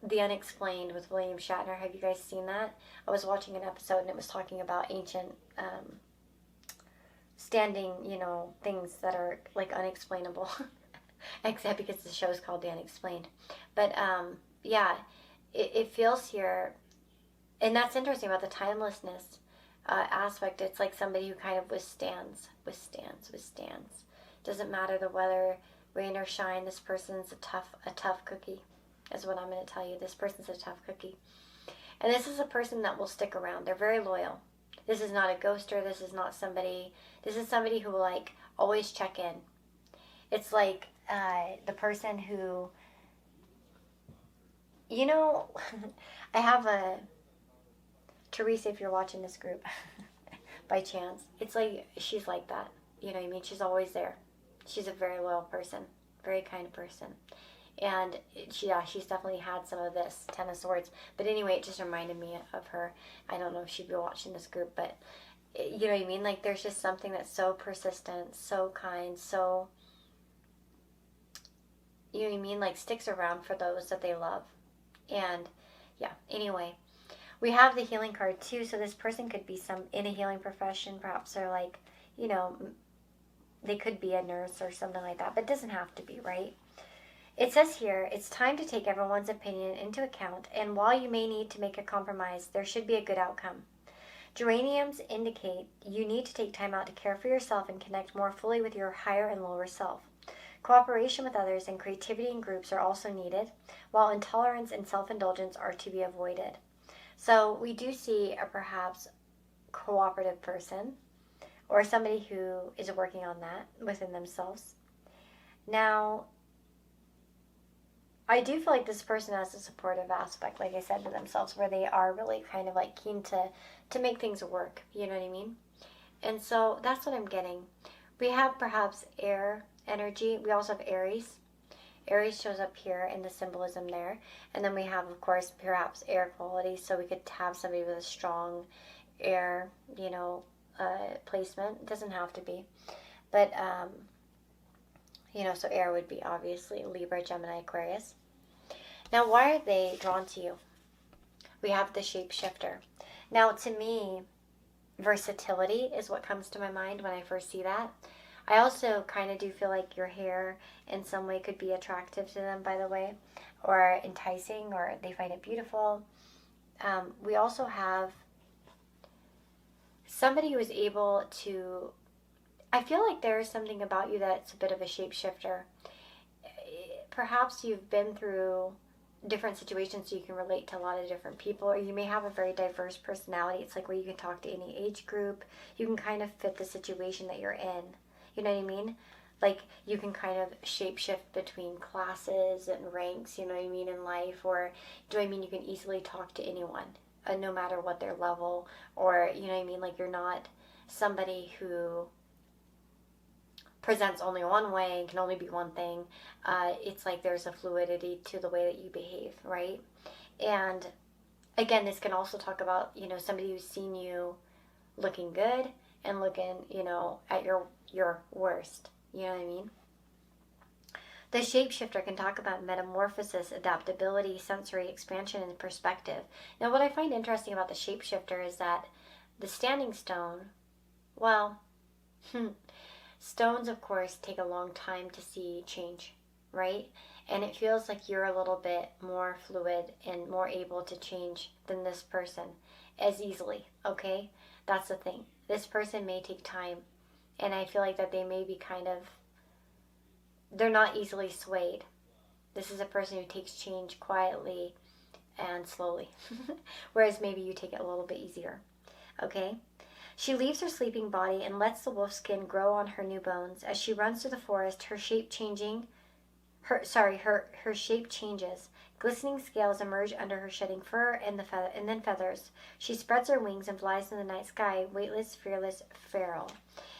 The Unexplained with William Shatner. Have you guys seen that? I was watching an episode, and it was talking about ancient standing, things that are like unexplainable. Except because the show is called The Unexplained. But yeah, it feels here, and that's interesting about the timelessness aspect. It's like somebody who kind of withstands. Doesn't matter the weather, rain or shine. This person's a tough cookie, is what I'm going to tell you. This person's a tough cookie, and this is a person that will stick around. They're very loyal. This is not a ghoster. This is not somebody. This is somebody who will like always check in. It's like the person who, I have a Teresa, if you're watching this group by chance, it's like she's like that. You know what I mean? She's always there. She's a very loyal person, very kind person. And she's definitely had some of this, Ten of Swords. But anyway, it just reminded me of her. I don't know if she'd be watching this group, but you know what I mean? Like, there's just something that's so persistent, so kind, so, you know what I mean? Like, sticks around for those that they love. And yeah, anyway, we have the healing card too. So this person could be in a healing profession. Perhaps they're like, they could be a nurse or something like that, but it doesn't have to be, right? It says here, it's time to take everyone's opinion into account, and while you may need to make a compromise, there should be a good outcome. Geraniums indicate you need to take time out to care for yourself and connect more fully with your higher and lower self. Cooperation with others and creativity in groups are also needed, while intolerance and self-indulgence are to be avoided. So we do see a perhaps cooperative person, or somebody who is working on that within themselves. Now, I do feel like this person has a supportive aspect, like I said, to themselves, where they are really kind of like keen to make things work, you know what I mean? And so that's what I'm getting. We have perhaps air energy. We also have Aries. Aries shows up here in the symbolism there. And then we have, of course, perhaps air qualities. So we could have somebody with a strong air, placement. It doesn't have to be. But, so air would be obviously Libra, Gemini, Aquarius. Now, why are they drawn to you? We have the shapeshifter. Now, to me, versatility is what comes to my mind when I first see that. I also kind of do feel like your hair in some way could be attractive to them, by the way, or enticing, or they find it beautiful. We also have somebody who is able to, I feel like there is something about you that's a bit of a shapeshifter. Perhaps you've been through different situations so you can relate to a lot of different people, or you may have a very diverse personality. It's like where you can talk to any age group. You can kind of fit the situation that you're in. You know what I mean? Like, you can kind of shapeshift between classes and ranks, you know what I mean, in life. Or, do I mean you can easily talk to anyone, no matter what their level, or, you know what I mean, like, you're not somebody who presents only one way and can only be one thing. It's like there's a fluidity to the way that you behave, right? And again, this can also talk about, somebody who's seen you looking good and looking, at your worst. You know what I mean? The shapeshifter can talk about metamorphosis, adaptability, sensory expansion, and perspective. Now, what I find interesting about the shapeshifter is that the standing stone, well, stones, of course, take a long time to see change, right? And it feels like you're a little bit more fluid and more able to change than this person as easily, okay? That's the thing. This person may take time, and I feel like that they may be they're not easily swayed. This is a person who takes change quietly and slowly, whereas maybe you take it a little bit easier, okay? She leaves her sleeping body and lets the wolf skin grow on her new bones. As she runs through the forest, her shape changes, Glistening scales emerge under her shedding fur and then feathers. She spreads her wings and flies in the night sky, weightless, fearless, feral.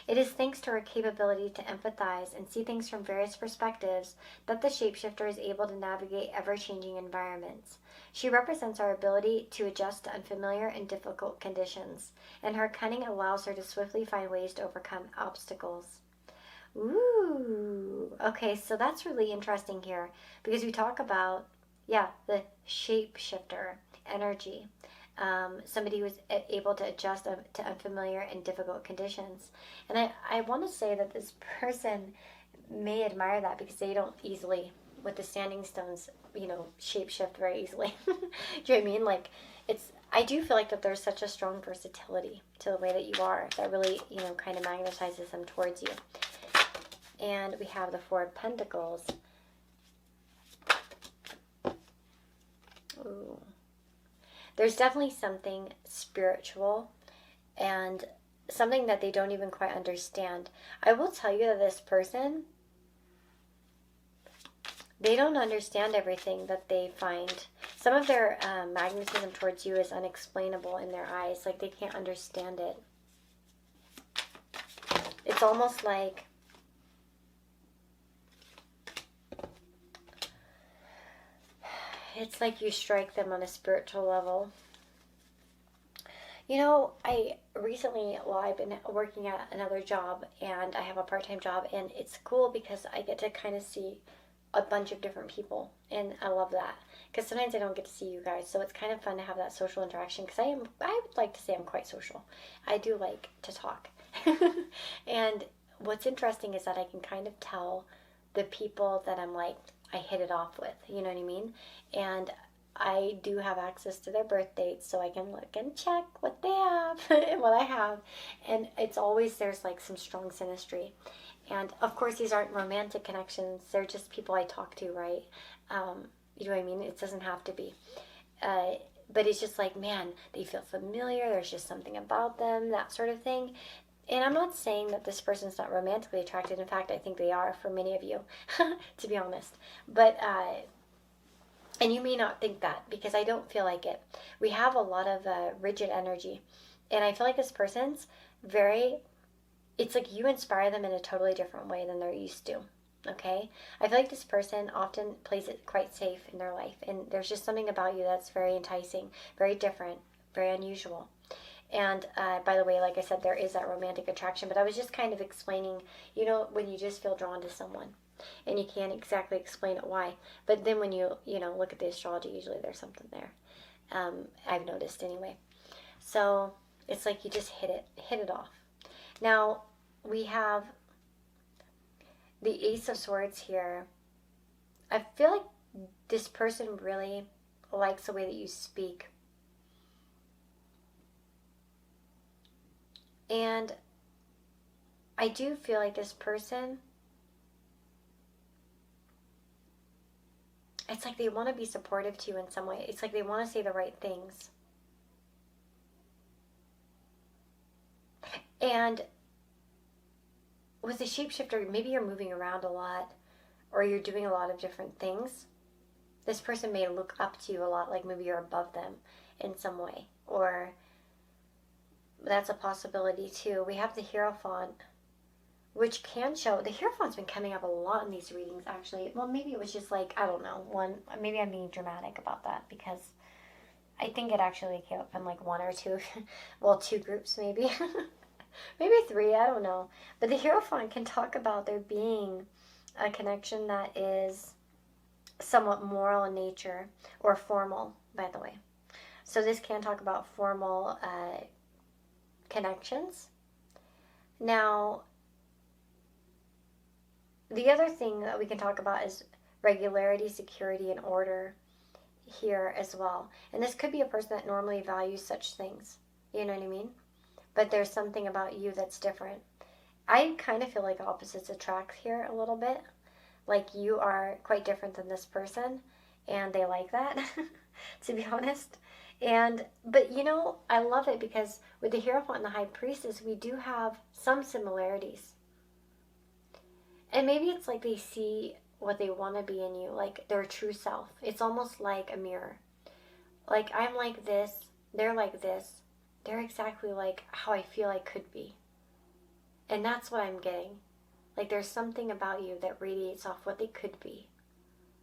It is thanks to her capability to empathize and see things from various perspectives that the shapeshifter is able to navigate ever-changing environments. She represents our ability to adjust to unfamiliar and difficult conditions, and her cunning allows her to swiftly find ways to overcome obstacles. Ooh, okay, so that's really interesting here because we talk about, the shapeshifter energy. Somebody who was able to adjust to unfamiliar and difficult conditions. And I want to say that this person may admire that because they don't easily, with the standing stones, shapeshift very easily. Do you know what I mean? Like, I do feel like that there's such a strong versatility to the way that you are that really, kind of magnetizes them towards you. And we have the Four of Pentacles. Ooh. There's definitely something spiritual and something that they don't even quite understand. I will tell you that this person, they don't understand everything that they find. Some of their magnetism towards you is unexplainable in their eyes. Like, they can't understand it. It's almost like you strike them on a spiritual level. I've been working at another job, and I have a part-time job, and it's cool because I get to kind of see a bunch of different people, and I love that because sometimes I don't get to see you guys, so it's kind of fun to have that social interaction because I would like to say I'm quite social. I do like to talk. And what's interesting is that I can kind of tell the people that I hit it off with, you know what I mean? And I do have access to their birth dates, so I can look and check what they have and what I have. And it's always, there's some strong synastry. And of course, these aren't romantic connections. They're just people I talk to, right? You know what I mean? It doesn't have to be. But it's just man, they feel familiar. There's just something about them, that sort of thing. And I'm not saying that this person's not romantically attracted. In fact, I think they are for many of you, to be honest. But, and you may not think that because I don't feel like it. We have a lot of rigid energy. And I feel like this person's it's like you inspire them in a totally different way than they're used to. Okay? I feel like this person often plays it quite safe in their life. And there's just something about you that's very enticing, very different, very unusual. And by the way, like I said, there is that romantic attraction. But I was just kind of explaining, when you just feel drawn to someone. And you can't exactly explain it why. But then when you look at the astrology, usually there's something there. I've noticed anyway. So it's like you just hit it off. Now, we have the Ace of Swords here. I feel like this person really likes the way that you speak. And I do feel like this person, it's like they want to be supportive to you in some way. It's like they want to say the right things. And with the shapeshifter, maybe you're moving around a lot or you're doing a lot of different things. This person may look up to you a lot, like maybe you're above them in some way. Or that's a possibility too. We have the Hierophant, which can show, the Hierophant's been coming up a lot in these readings actually. Well, maybe it was just I don't know, maybe I'm being dramatic about that because I think it actually came up in one or two, well, two groups maybe. Maybe three, I don't know. But the Hierophant can talk about there being a connection that is somewhat moral in nature, or formal, by the way. So this can talk about formal connections. Now, the other thing that we can talk about is regularity, security, and order here as well. And this could be a person that normally values such things. You know what I mean? But there's something about you that's different. I kind of feel like opposites attract here a little bit. Like you are quite different than this person, and they like that, to be honest. But I love it because with the Hierophant and the High Priestess, we do have some similarities. And maybe it's like they see what they want to be in you, like their true self. It's almost like a mirror. Like, I'm like this, they're like this, they're exactly like how I feel I could be. And that's what I'm getting. Like, there's something about you that radiates off what they could be,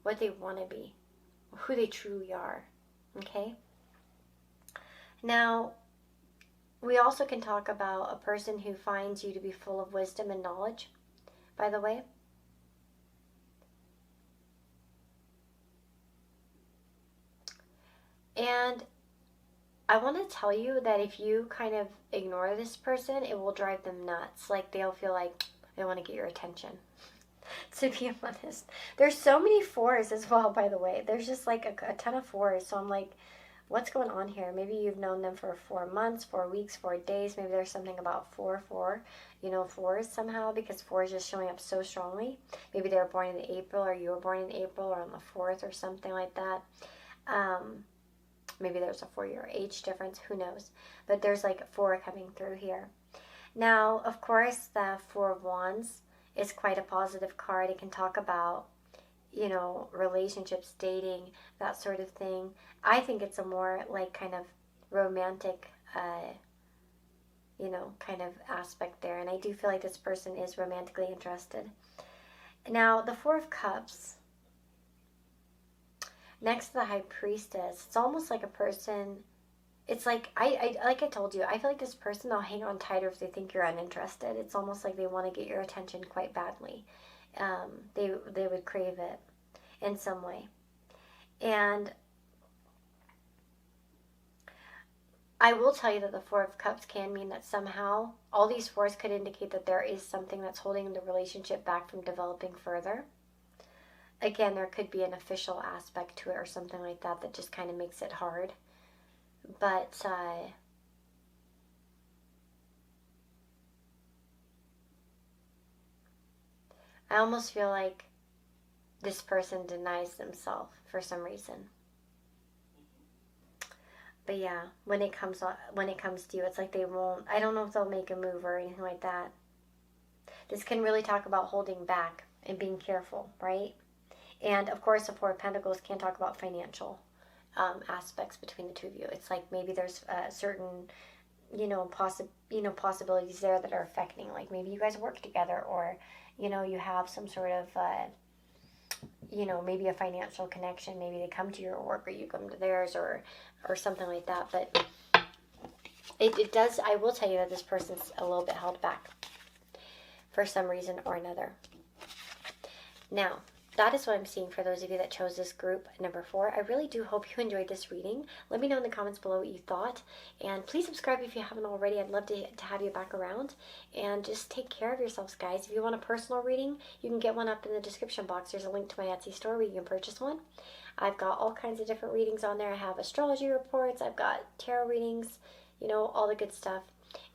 what they want to be, who they truly are. Okay? Now, we also can talk about a person who finds you to be full of wisdom and knowledge, by the way. And I want to tell you that if you kind of ignore this person, it will drive them nuts. Like, they'll feel like they want to get your attention. To be honest, there's so many fours as well, by the way. There's just like a ton of fours. So I'm like, what's going on here? Maybe you've known them for 4 months, 4 weeks, 4 days. Maybe there's something about 4, fours somehow, because 4 is just showing up so strongly. Maybe they were born in April, or you were born in April, or on the 4th, or something like that. Maybe there's a 4-year age difference. Who knows? But there's like 4 coming through here. Now, of course, the 4 of Wands is quite a positive card. It can talk about, relationships, dating, that sort of thing. I think it's a more like kind of romantic, kind of aspect there. And I do feel like this person is romantically interested. Now, the 4 of Cups, next to the High Priestess, it's almost like a person. It's like like I told you, I feel like this person, they'll hang on tighter if they think you're uninterested. It's almost like they want to get your attention quite badly. They would crave it in some way. And I will tell you that the 4 of Cups can mean that somehow all these 4s could indicate that there is something that's holding the relationship back from developing further. Again, there could be an official aspect to it or something like that that just kind of makes it hard. But I almost feel like this person denies themselves for some reason. But yeah, when it comes to you, it's like they won't. I don't know if they'll make a move or anything like that. This can really talk about holding back and being careful, right? And of course, the 4 of Pentacles can talk about financial aspects between the two of you. It's like maybe there's certain, possibilities there that are affecting. Like maybe you guys work together, or you have some sort of, maybe a financial connection. Maybe they come to your work, or you come to theirs, or something like that. But it does. I will tell you that this person's a little bit held back for some reason or another. Now, that is what I'm seeing for those of you that chose this group number 4. I really do hope you enjoyed this reading. Let me know in the comments below what you thought. And please subscribe if you haven't already. I'd love to have you back around. And just take care of yourselves, guys. If you want a personal reading, you can get one up in the description box. There's a link to my Etsy store where you can purchase one. I've got all kinds of different readings on there. I have astrology reports. I've got tarot readings, all the good stuff.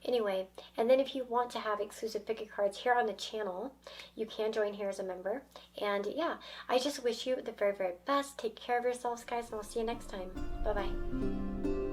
Anyway, and then if you want to have exclusive pick-a cards here on the channel, you can join here as a member. And yeah, I just wish you the very, very best. Take care of yourselves, guys, and I'll see you next time. Bye-bye.